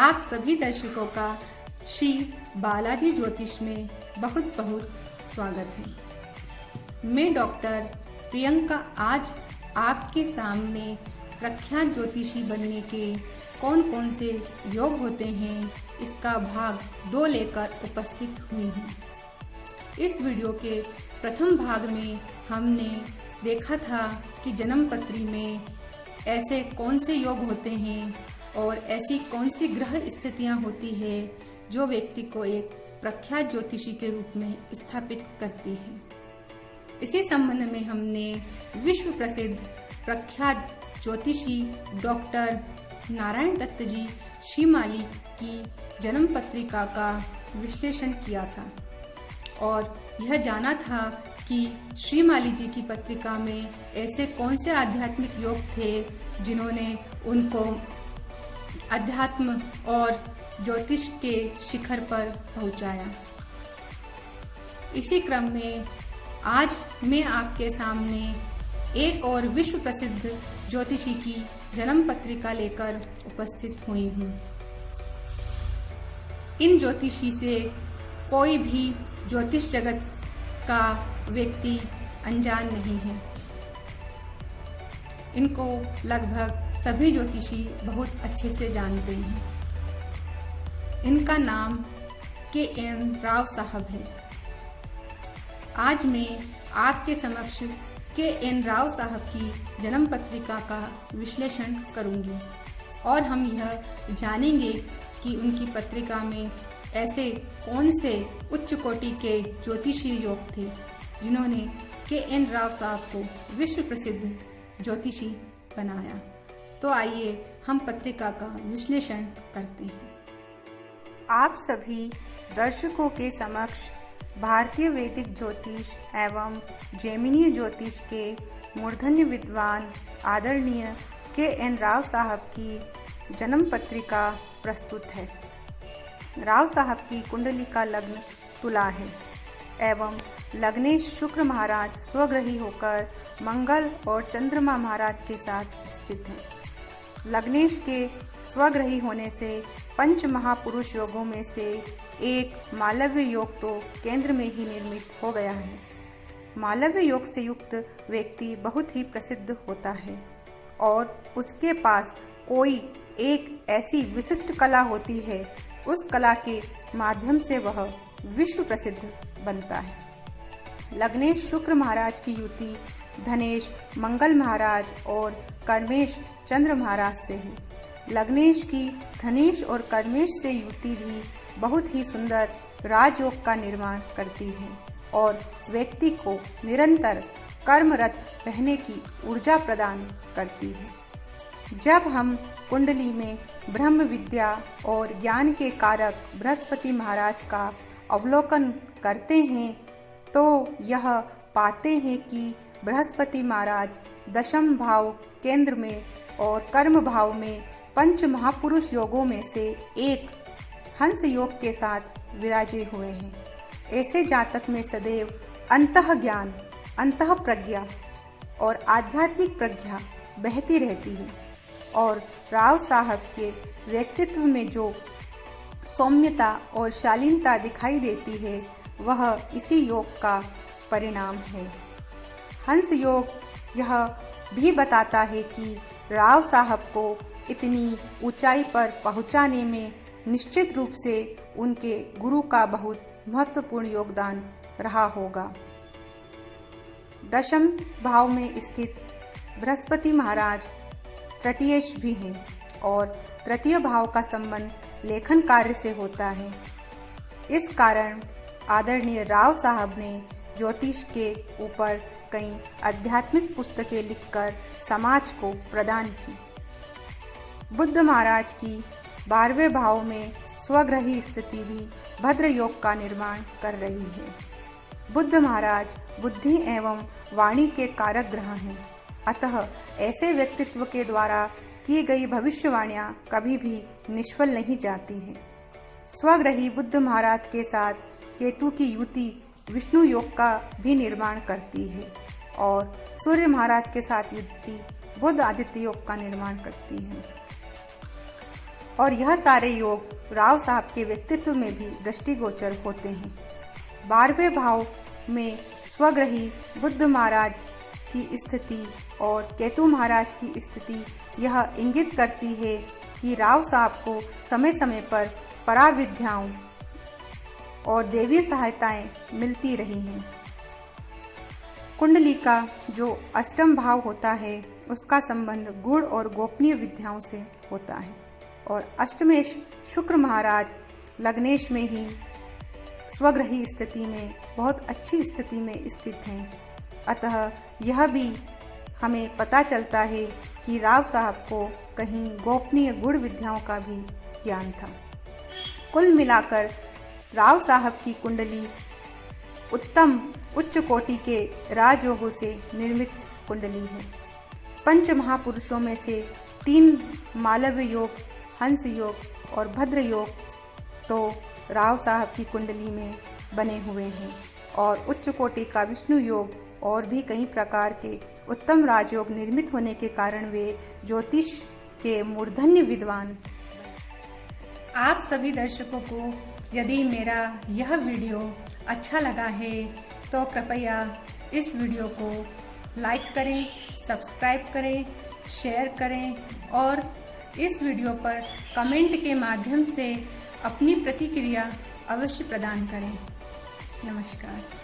आप सभी दर्शकों का श्री बालाजी ज्योतिष में बहुत बहुत स्वागत है। मैं डॉक्टर प्रियंका आज आपके सामने प्रख्यात ज्योतिषी बनने के कौन कौन से योग होते हैं इसका भाग 2 लेकर उपस्थित हुई हूँ। इस वीडियो के प्रथम भाग में हमने देखा था कि जन्म पत्री में ऐसे कौन से योग होते हैं और ऐसी कौन सी ग्रह स्थितियां होती है जो व्यक्ति को एक प्रख्यात ज्योतिषी के रूप में स्थापित करती है। इसी संबंध में हमने विश्व प्रसिद्ध प्रख्यात ज्योतिषी डॉक्टर नारायण दत्त जी श्रीमाली की जन्म पत्रिका का विश्लेषण किया था और यह जाना था कि श्रीमाली जी की पत्रिका में ऐसे कौन से आध्यात्मिक योग थे जिन्होंने उनको अध्यात्म और ज्योतिष के शिखर पर पहुंचाया। इसी क्रम में आज मैं आपके सामने एक और विश्व प्रसिद्ध ज्योतिषी की जन्म पत्रिका लेकर उपस्थित हुई हूँ। इन ज्योतिषी से कोई भी ज्योतिष जगत का व्यक्ति अनजान नहीं है। इनको लगभग सभी ज्योतिषी बहुत अच्छे से जानते हैं। इनका नाम के.एन. राव साहब है। आज मैं आपके समक्ष के.एन. राव साहब की जन्म पत्रिका का विश्लेषण करूंगी और हम यह जानेंगे कि उनकी पत्रिका में ऐसे कौन से उच्च कोटि के ज्योतिषीय योग थे जिन्होंने के.एन. राव साहब को विश्व प्रसिद्ध ज्योतिषी बनाया। तो आइए हम पत्रिका का विश्लेषण करते हैं। आप सभी दर्शकों के समक्ष भारतीय वैदिक ज्योतिष एवं जैमिनीय ज्योतिष के मूर्धन्य विद्वान आदरणीय के.एन. राव साहब की जन्म पत्रिका प्रस्तुत है। राव साहब की कुंडली का लग्न तुला है एवं लग्नेश शुक्र महाराज स्वग्रही होकर मंगल और चंद्रमा महाराज के साथ स्थित हैं। लग्नेश के स्वग्रही होने से पंच महापुरुष योगों में से एक मालव्य योग तो केंद्र में ही निर्मित हो गया है। मालव्य योग से युक्त व्यक्ति बहुत ही प्रसिद्ध होता है और उसके पास कोई एक ऐसी विशिष्ट कला होती है, उस कला के माध्यम से वह विश्व प्रसिद्ध बनता है। लग्नेश शुक्र महाराज की युति धनेश मंगल महाराज और कर्मेश चंद्र महाराज से है। लग्नेश की धनेश और कर्मेश से युति भी बहुत ही सुंदर राजयोग का निर्माण करती है और व्यक्ति को निरंतर कर्मरत रहने की ऊर्जा प्रदान करती है। जब हम कुंडली में ब्रह्म विद्या और ज्ञान के कारक बृहस्पति महाराज का अवलोकन करते हैं तो यह पाते हैं कि बृहस्पति महाराज दशम भाव केंद्र में और कर्म भाव में पंच महापुरुष योगों में से एक हंस योग के साथ विराजे हुए हैं। ऐसे जातक में सदैव अंतः ज्ञान, अंतः प्रज्ञा और आध्यात्मिक प्रज्ञा बहती रहती है और राव साहब के व्यक्तित्व में जो सौम्यता और शालीनता दिखाई देती है वह इसी योग का परिणाम है। हंस योग यह भी बताता है कि राव साहब को इतनी ऊंचाई पर पहुंचाने में निश्चित रूप से उनके गुरु का बहुत महत्वपूर्ण योगदान रहा होगा। दशम भाव में स्थित बृहस्पति महाराज तृतीयेश भी हैं और तृतीय भाव का संबंध लेखन कार्य से होता है। इस कारण आदरणीय राव साहब ने ज्योतिष के ऊपर कई आध्यात्मिक पुस्तकें लिखकर समाज को प्रदान की। बुद्ध महाराज की 12वें भाव में स्वग्रही स्थिति भी भद्र योग का निर्माण कर रही है। बुद्ध महाराज बुद्धि एवं वाणी के कारक ग्रह हैं, अतः ऐसे व्यक्तित्व के द्वारा की गई भविष्यवाणियां कभी भी निष्फल नहीं जाती हैं। स्वग्रही बुद्ध महाराज के साथ केतु की युति विष्णु योग का भी निर्माण करती है और सूर्य महाराज के साथ युति बुध आदित्य योग का निर्माण करती है और यह सारे योग राव साहब के व्यक्तित्व में भी दृष्टिगोचर होते हैं। 12वें भाव में स्वग्रही बुद्ध महाराज की स्थिति और केतु महाराज की स्थिति यह इंगित करती है कि राव साहब को समय समय पर पराविद्याओं और देवी सहायताएं मिलती रही हैं। कुंडली का जो अष्टम भाव होता है उसका संबंध गुण और गोपनीय विद्याओं से होता है और अष्टमेश शुक्र महाराज लग्नेश में ही स्वग्रही स्थिति में बहुत अच्छी स्थिति में स्थित हैं। अतः यह भी हमें पता चलता है कि राव साहब को कहीं गोपनीय गुण विद्याओं का भी ज्ञान था। कुल मिलाकर राव साहब की कुंडली उत्तम उच्च कोटि के राजयोगों से निर्मित कुंडली है। पंच महापुरुषों में से 3 मालव्य योग, हंस योग और भद्र योग तो राव साहब की कुंडली में बने हुए हैं और उच्च कोटि का विष्णु योग और भी कई प्रकार के उत्तम राजयोग निर्मित होने के कारण वे ज्योतिष के मूर्धन्य विद्वान। आप सभी दर्शकों को यदि मेरा यह वीडियो अच्छा लगा है तो कृपया इस वीडियो को लाइक करें, सब्सक्राइब करें, शेयर करें और इस वीडियो पर कमेंट के माध्यम से अपनी प्रतिक्रिया अवश्य प्रदान करें। नमस्कार।